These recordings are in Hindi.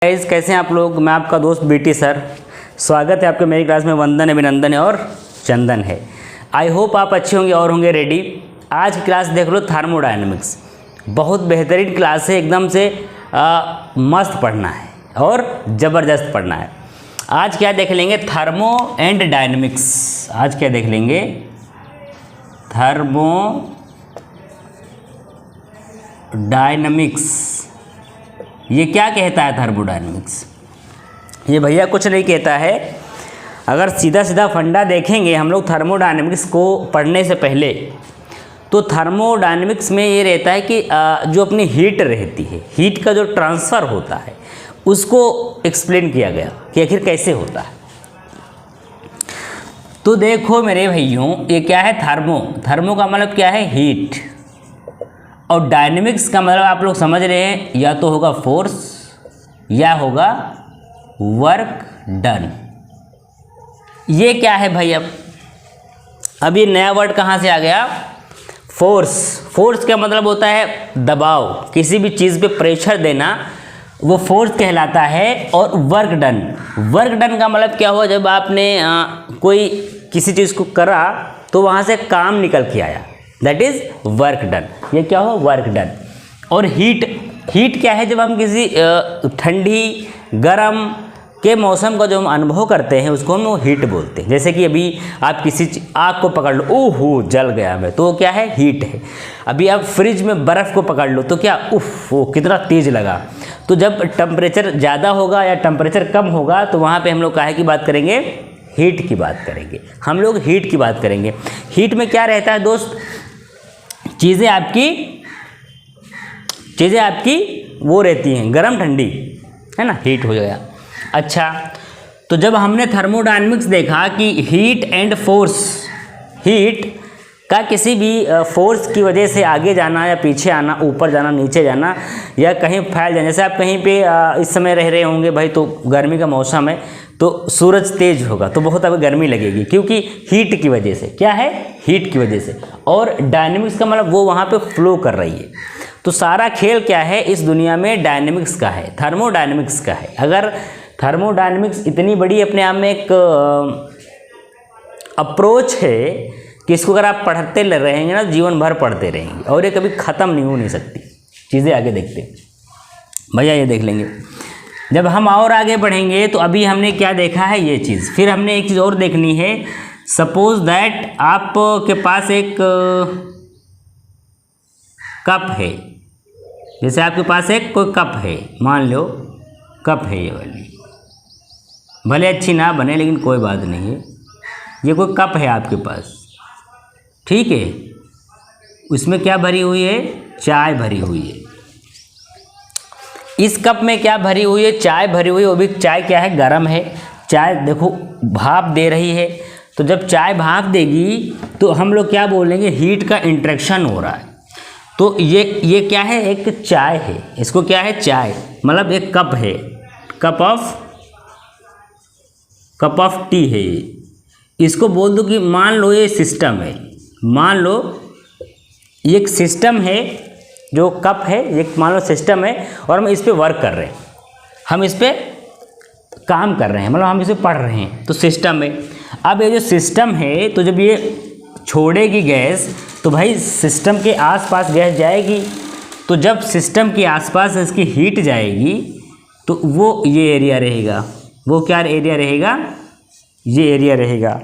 गाइस, कैसे हैं आप लोग। मैं आपका दोस्त बीटी सर, स्वागत है आपके मेरी क्लास में। वंदन, अभिनंदन है और चंदन है। आई होप आप अच्छे होंगे और होंगे रेडी। आज की क्लास देख लो, थर्मोडायनेमिक्स। बहुत बेहतरीन क्लास है, एकदम से मस्त पढ़ना है और ज़बरदस्त पढ़ना है। आज क्या देख लेंगे, थर्मो एंड डायनेमिक्स। आज क्या देख लेंगे, थर्मो डायनेमिक्स। ये क्या कहता है थर्मोडायनेमिक्स? ये भैया कुछ नहीं कहता है। अगर सीधा सीधा फंडा देखेंगे हम लोग थर्मोडायनेमिक्स को पढ़ने से पहले, तो थर्मोडायनेमिक्स में ये रहता है कि जो अपनी हीट रहती है, हीट का जो ट्रांसफ़र होता है, उसको एक्सप्लेन किया गया कि आखिर कैसे होता है। तो देखो मेरे भाइयों, ये क्या है, थर्मो। थर्मो का मतलब क्या है, हीट। और डायनेमिक्स का मतलब आप लोग समझ रहे हैं, या तो होगा फोर्स या होगा वर्क डन। ये क्या है भाई? अब ये नया वर्ड कहाँ से आ गया, फोर्स। फोर्स का मतलब होता है दबाव, किसी भी चीज़ पे प्रेशर देना, वो फोर्स कहलाता है। और वर्क डन, वर्क डन का मतलब क्या हुआ, जब आपने कोई किसी चीज़ को करा तो वहाँ से काम निकल के आया, दैट इज वर्क डन। ये क्या हो, वर्क डन। और हीट, हीट क्या है, जब हम किसी ठंडी गर्म के मौसम का जो हम अनुभव करते हैं उसको हम हीट बोलते हैं। जैसे कि अभी आप किसी आग को पकड़ लो, ओहो जल गया मैं, तो क्या है, हीट है। अभी आप फ्रिज में बर्फ़ को पकड़ लो तो क्या, उफ वो कितना तेज़ लगा। तो जब टेम्परेचर ज़्यादा होगा या टेम्परेचर कम होगा तो वहाँ पे हम लोग काहे की बात करेंगे, हीट की बात करेंगे। हम लोग हीट की बात करेंगे। हीट में क्या रहता है दोस्त, चीज़ें आपकी वो रहती हैं गरम ठंडी, है ना, हीट हो गया। अच्छा, तो जब हमने थर्मोडायनेमिक्स देखा कि हीट एंड फोर्स, हीट का किसी भी फोर्स की वजह से आगे जाना या पीछे आना, ऊपर जाना, नीचे जाना, या कहीं फैल जाना। जैसे आप कहीं पे इस समय रह रहे होंगे भाई, तो गर्मी का मौसम है तो सूरज तेज होगा तो बहुत अभी गर्मी लगेगी, क्योंकि हीट की वजह से। क्या है, हीट की वजह से। और डायनेमिक्स का मतलब वो वहाँ पे फ्लो कर रही है। तो सारा खेल क्या है इस दुनिया में, डायनेमिक्स का है, थर्मोडायनेमिक्स का है। अगर थर्मोडायनेमिक्स इतनी बड़ी अपने आप में एक अप्रोच है कि इसको अगर आप पढ़ते रहेंगे ना, जीवन भर पढ़ते रहेंगे और ये कभी ख़त्म नहीं हो नहीं सकती। चीज़ें आगे देखते भैया, ये देख लेंगे जब हम और आगे बढ़ेंगे। तो अभी हमने क्या देखा है, ये चीज़। फिर हमने एक चीज़ और देखनी है। सपोज दैट आपके पास एक कप है। जैसे आपके पास एक कोई कप है, मान लो कप है ये वाली, भले अच्छी ना बने लेकिन कोई बात नहीं है। ये कोई कप है आपके पास, ठीक है। उसमें क्या भरी हुई है, चाय भरी हुई है। इस कप में क्या भरी हुई है, चाय भरी हुई है। वो भी चाय क्या है, गर्म है। चाय देखो भाप दे रही है। तो जब चाय भाप देगी तो हम लोग क्या बोलेंगे, हीट का इंट्रैक्शन हो रहा है। तो ये क्या है, एक चाय है। इसको क्या है, चाय, मतलब एक कप है, कप ऑफ टी है ये। इसको बोल दो कि मान लो ये सिस्टम है, मान लो ये एक सिस्टम है, जो कप है एक मान लो सिस्टम है, और हम इस पे वर्क कर रहे हैं, हम इस पे काम कर रहे हैं, मतलब हम इसे पढ़ रहे हैं। तो सिस्टम में, अब ये जो सिस्टम है, तो जब ये छोड़ेगी गैस तो भाई सिस्टम के आसपास गैस जाएगी। तो जब सिस्टम के आसपास इसकी हीट जाएगी तो वो ये एरिया रहेगा। वो क्या एरिया रहेगा, ये एरिया रहेगा।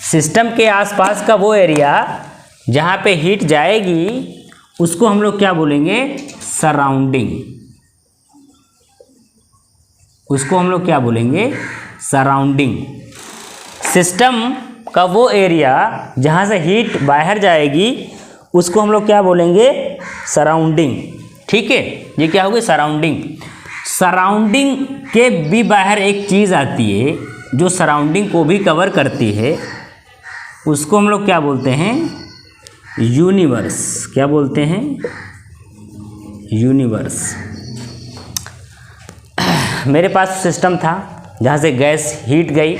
सिस्टम के आसपास का वो एरिया जहाँ पे हीट जाएगी उसको हम लोग क्या बोलेंगे, सराउंडिंग। उसको हम लोग क्या बोलेंगे, सराउंडिंग। सिस्टम का वो एरिया जहाँ से हीट बाहर जाएगी उसको हम लोग क्या बोलेंगे, सराउंडिंग, ठीक है। ये क्या होगी, सराउंडिंग। सराउंडिंग के भी बाहर एक चीज़ आती है जो सराउंडिंग को भी कवर करती है, उसको हम लोग क्या बोलते हैं, यूनिवर्स। क्या बोलते हैं, यूनिवर्स। मेरे पास सिस्टम था जहाँ से गैस हीट गई,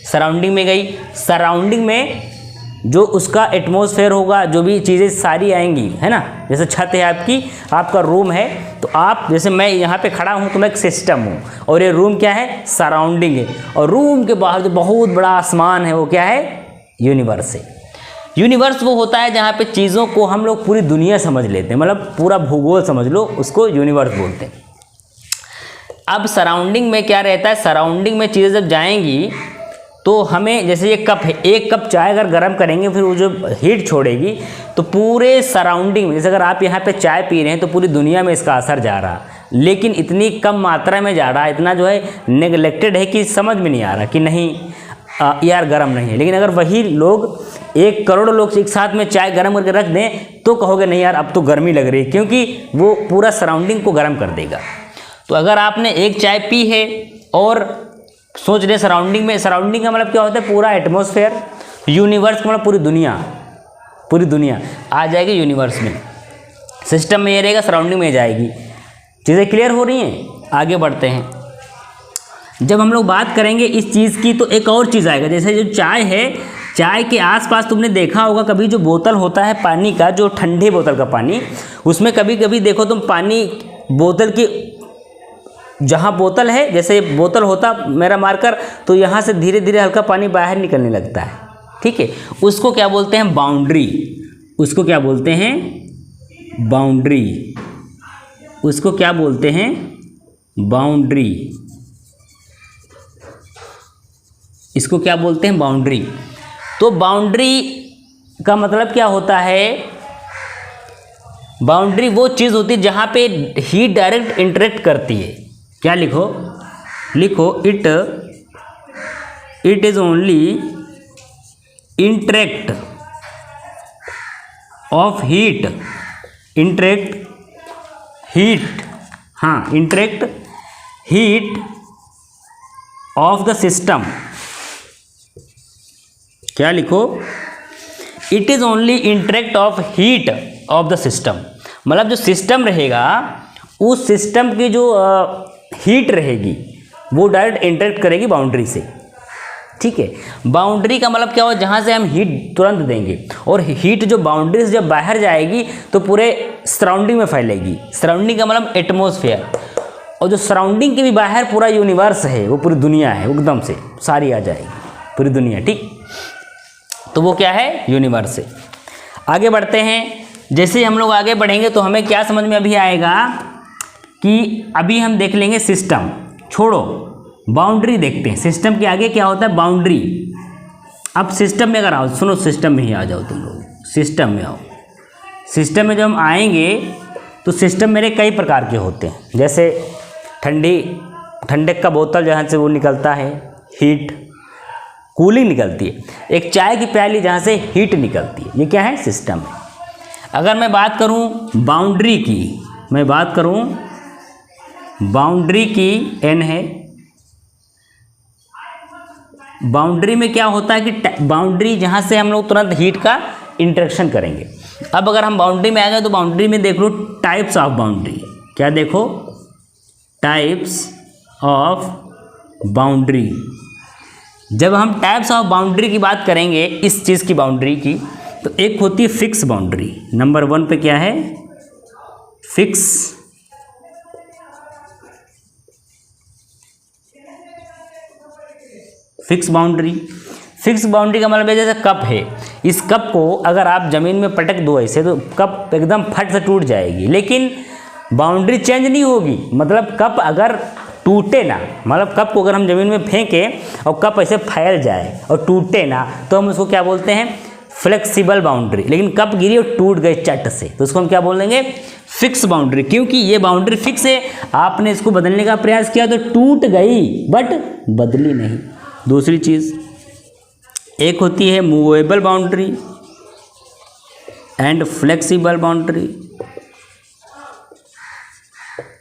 सराउंडिंग में गई। सराउंडिंग में जो उसका एटमॉस्फेयर होगा, जो भी चीज़ें सारी आएंगी, है ना। जैसे छत है आपकी, आपका रूम है, तो आप जैसे मैं यहाँ पे खड़ा हूँ तो मैं एक सिस्टम हूँ, और ये रूम क्या है, सराउंडिंग है, और रूम के बाहर जो बहुत बड़ा आसमान है वो क्या है, यूनिवर्स है। यूनिवर्स वो होता है जहाँ पे चीज़ों को हम लोग पूरी दुनिया समझ लेते हैं, मतलब पूरा भूगोल समझ लो, उसको यूनिवर्स बोलते हैं। अब सराउंडिंग में क्या रहता है, सराउंडिंग में चीज़ें जब जाएंगी तो हमें, जैसे ये कप है, एक कप चाय अगर गर्म करेंगे फिर वो जो हीट छोड़ेगी तो पूरे सराउंडिंग में, जैसे अगर आप यहाँ पे चाय पी रहे हैं तो पूरी दुनिया में इसका असर जा रहा, लेकिन इतनी कम मात्रा में जा रहा है, इतना जो है नेगलेक्टेड है कि समझ में नहीं आ रहा कि नहीं यार गर्म नहीं है। लेकिन अगर वही लोग 1 करोड़ लोग एक साथ में चाय गर्म करके रख दें तो कहोगे नहीं यार अब तो गर्मी लग रही है, क्योंकि वो पूरा सराउंडिंग को गर्म कर देगा। तो अगर आपने एक चाय पी है और सोच रहे सराउंडिंग में, सराउंडिंग का मतलब क्या होता है, पूरा एटमॉस्फेयर, यूनिवर्स का मतलब पूरी दुनिया आ जाएगी यूनिवर्स में, सिस्टम में ये रहेगा, सराउंडिंग में जाएगी। चीज़ें क्लियर हो रही हैं, आगे बढ़ते हैं। जब हम लोग बात करेंगे इस चीज़ की तो एक और चीज़ आएगा, जैसे जो चाय है, चाय के आसपास तुमने देखा होगा कभी जो बोतल होता है पानी का, जो ठंडे बोतल का पानी, उसमें कभी कभी देखो तुम पानी बोतल की, जहाँ बोतल है, जैसे बोतल होता मेरा मार्कर, तो यहाँ से धीरे धीरे हल्का पानी बाहर निकलने लगता है, ठीक है। उसको क्या बोलते हैं, बाउंड्री। उसको क्या बोलते हैं, बाउंड्री। उसको क्या बोलते हैं, बाउंड्री। इसको क्या बोलते हैं, बाउंड्री। तो बाउंड्री का मतलब क्या होता है, बाउंड्री वो चीज़ होती है जहाँ पे हीट डायरेक्ट इंटरेक्ट करती है। क्या लिखो, it is only interact of heat, interact heat of the system. क्या लिखो, it is only interact of heat of the system, मतलब जो सिस्टम रहेगा उस सिस्टम की जो हीट रहेगी वो डायरेक्ट इंटरेक्ट करेगी बाउंड्री से, ठीक है। बाउंड्री का मतलब क्या हो, जहाँ से हम हीट तुरंत देंगे, और हीट जो बाउंड्री से जब बाहर जाएगी तो पूरे सराउंडिंग में फैलेगी। सराउंडिंग का मतलब एटमॉस्फेयर, और जो सराउंडिंग के भी बाहर पूरा यूनिवर्स है, वो पूरी दुनिया है, एकदम से सारी आ जाएगी पूरी दुनिया, ठीक। तो वो क्या है, यूनिवर्स है। आगे बढ़ते हैं। जैसे हम लोग आगे बढ़ेंगे तो हमें क्या समझ में अभी आएगा कि अभी हम देख लेंगे सिस्टम, छोड़ो बाउंड्री देखते हैं। सिस्टम के आगे क्या होता है, बाउंड्री। अब सिस्टम में अगर आओ, सुनो, सिस्टम में ही आ जाओ तुम लोग, सिस्टम में आओ। सिस्टम में जब हम आएंगे तो सिस्टम मेरे कई प्रकार के होते हैं, जैसे ठंडे का बोतल जहाँ से वो निकलता है, हीट, कूलिंग निकलती है। एक चाय की प्याली जहाँ से हीट निकलती है, ये क्या है, सिस्टम है। अगर मैं बात करूँ बाउंड्री की, मैं बात करूँ बाउंड्री की, एन है। बाउंड्री में क्या होता है कि बाउंड्री जहाँ से हम लोग तुरंत हीट का इंटरेक्शन करेंगे। अब अगर हम बाउंड्री में आ गए तो बाउंड्री में देख लो टाइप्स ऑफ बाउंड्री। क्या देखो, टाइप्स ऑफ बाउंड्री। जब हम टाइप्स ऑफ बाउंड्री की बात करेंगे, इस चीज़ की बाउंड्री की, तो एक होती है फिक्स बाउंड्री। नंबर 1 पे क्या है, fix. Fix boundary. Fix boundary का मतलब है जैसे कप है, इस कप को अगर आप ज़मीन में पटक दो ऐसे तो कप एकदम फट से टूट जाएगी, लेकिन बाउंड्री चेंज नहीं होगी। मतलब कप अगर टूटे ना, मतलब कप को अगर हम ज़मीन में फेंकें और कप ऐसे फैल जाए और टूटे ना, तो हम उसको क्या बोलते हैं, फ्लेक्सिबल बाउंड्री। लेकिन कप गिरी और टूट गई चट से, तो उसको हम क्या बोल देंगे, फिक्स बाउंड्री। क्योंकि ये बाउंड्री फिक्स है, आपने इसको बदलने का प्रयास किया तो टूट गई बट बदली नहीं। दूसरी चीज़ एक होती है movable boundary and flexible boundary.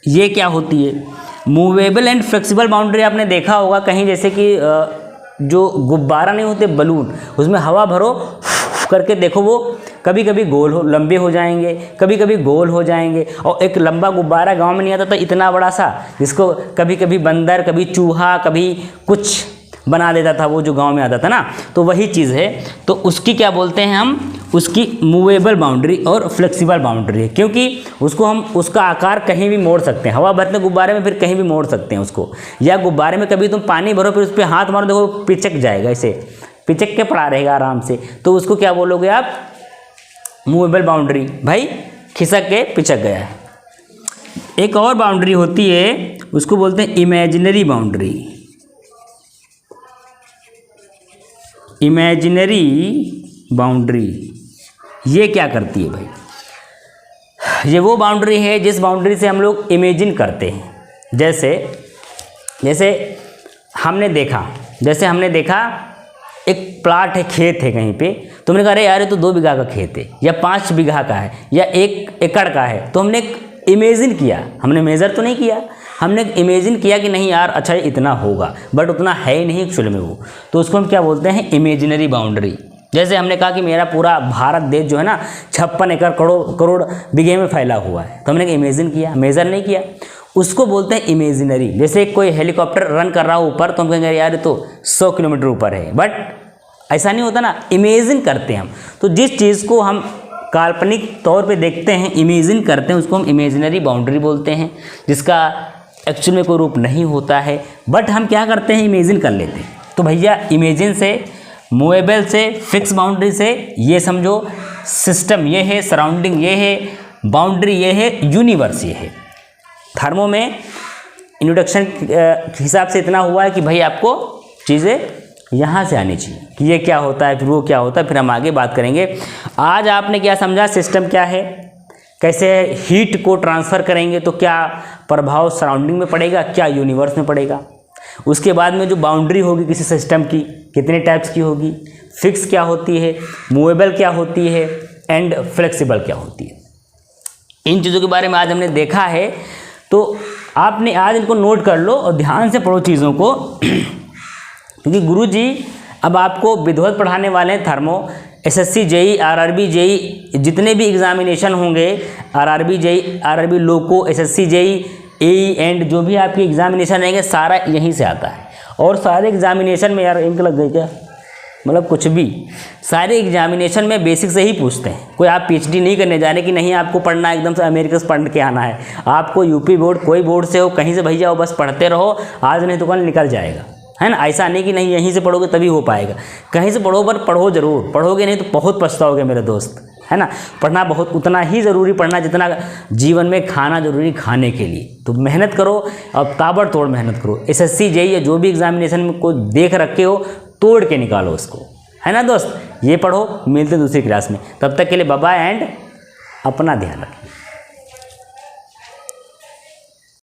ये क्या होती है, मूवेबल एंड फ्लेक्सिबल बाउंड्री आपने देखा होगा कहीं, जैसे कि जो गुब्बारा नहीं होते बलून, उसमें हवा भरो करके देखो, वो कभी कभी गोल हो लंबे हो जाएंगे, कभी कभी गोल हो जाएंगे। और एक लंबा गुब्बारा गांव में नहीं आता था, इतना बड़ा सा, जिसको कभी कभी बंदर, कभी चूहा, कभी कुछ बना देता था, वो जो गांव में आता था ना, तो वही चीज़ है। तो उसकी क्या बोलते हैं हम, उसकी मूवेबल बाउंड्री और फ्लेक्सिबल बाउंड्री है, क्योंकि उसको हम उसका आकार कहीं भी मोड़ सकते हैं। हवा भरते गुब्बारे में फिर कहीं भी मोड़ सकते हैं उसको, या गुब्बारे में कभी तुम पानी भरो फिर उस पर हाथ मारो, देखो पिचक जाएगा, ऐसे पिचक के पड़ा रहेगा आराम से, तो उसको क्या बोलोगे आप, मूवेबल बाउंड्री। भाई खिसक के पिचक गया है। एक और बाउंड्री होती है, उसको बोलते हैं इमेजिनरी बाउंड्री। इमेजिनरी बाउंड्री ये क्या करती है भाई, ये वो बाउंड्री है जिस बाउंड्री से हम लोग इमेजिन करते हैं। जैसे हमने देखा एक प्लाट है, खेत है कहीं पे, तुमने कहा अरे यार ये तो 2 बीघा का खेत है, या 5 बीघा का है, या 1 एकड़ का है, तो हमने इमेजिन किया, हमने मेज़र तो नहीं किया, हमने इमेजिन किया कि नहीं यार अच्छा इतना होगा, बट उतना है ही नहीं एक्चुअल में वो, तो उसको हम क्या बोलते हैं, इमेजिनरी बाउंड्री। जैसे हमने कहा कि मेरा पूरा भारत देश जो है ना 56 एकड़ करोड़ बीघे में फैला हुआ है, तो हमने इमेजिन किया, मेज़र नहीं किया, उसको बोलते हैं इमेजिनरी। जैसे कोई हेलीकॉप्टर रन कर रहा हो ऊपर, तो हम कहेंगे यार ये तो 100 किलोमीटर ऊपर है, बट ऐसा नहीं होता ना, इमेजिन करते हैं हम। तो जिस चीज़ को हम काल्पनिक तौर पे देखते हैं, इमेजिन करते हैं, उसको हम इमेजिनरी बाउंड्री बोलते हैं, जिसका एक्चुअल में कोई रूप नहीं होता है, बट हम क्या करते हैं, इमेजिन कर लेते हैं। तो भैया इमेजिन से, मूवेबल से, फिक्स बाउंड्री से, ये समझो सिस्टम ये है, सराउंडिंग ये है, बाउंड्री ये है, यूनिवर्स ये है। थर्मो में इंट्रोडक्शन के हिसाब से इतना हुआ है कि भाई आपको चीज़ें यहाँ से आनी चाहिए कि ये क्या होता है, फिर वो क्या होता है, फिर हम आगे बात करेंगे। आज आपने क्या समझा, सिस्टम क्या है, कैसे हीट को ट्रांसफ़र करेंगे तो क्या प्रभाव सराउंडिंग में पड़ेगा, क्या यूनिवर्स में पड़ेगा। उसके बाद में जो बाउंड्री होगी किसी सिस्टम की कितने टाइप्स की होगी, फिक्स क्या होती है, मूवेबल क्या होती है, एंड फ्लेक्सिबल क्या होती है। इन चीज़ों के बारे में आज हमने देखा है, तो आपने आज इनको नोट कर लो और ध्यान से पढ़ो चीज़ों को क्योंकि गुरुजी अब आपको विधिवत पढ़ाने वाले हैं thermo, SSC JE, RRB JE, जितने भी एग्जामिनेशन होंगे, RRB JE, RRB loco, SSC JE, AE and जो भी आपके एग्जामिनेशन रहेंगे सारा यहीं से आता है। और सारे एग्जामिनेशन में, यार इंक लग गई क्या, मतलब कुछ भी, सारे एग्जामिनेशन में बेसिक से ही पूछते हैं। कोई आप पीएचडी नहीं करने जा रहे कि नहीं आपको पढ़ना है एकदम से अमेरिका से पढ़ के आना है, आपको यूपी बोर्ड कोई बोर्ड से हो कहीं से भैया हो, बस पढ़ते रहो, आज नहीं तो कल निकल जाएगा, है ना। ऐसा नहीं कि नहीं यहीं से पढ़ोगे तभी हो पाएगा, कहीं से पढ़ो, पर पढ़ो जरूर, पढ़ोगे नहीं तो बहुत पछताओगे मेरे दोस्त, है ना। पढ़ना बहुत उतना ही ज़रूरी पढ़ना जितना जीवन में खाना जरूरी खाने के लिए। तो मेहनत करो और ताबड़तोड़ मेहनत करो। एसएससी जेई या जो भी एग्जामिनेशन में को देख रखे हो तोड़ के निकालो उसको, है ना दोस्त। ये पढ़ो, मिलते दूसरी क्लास में, तब तक के लिए बाय बाय एंड अपना ध्यान रखें।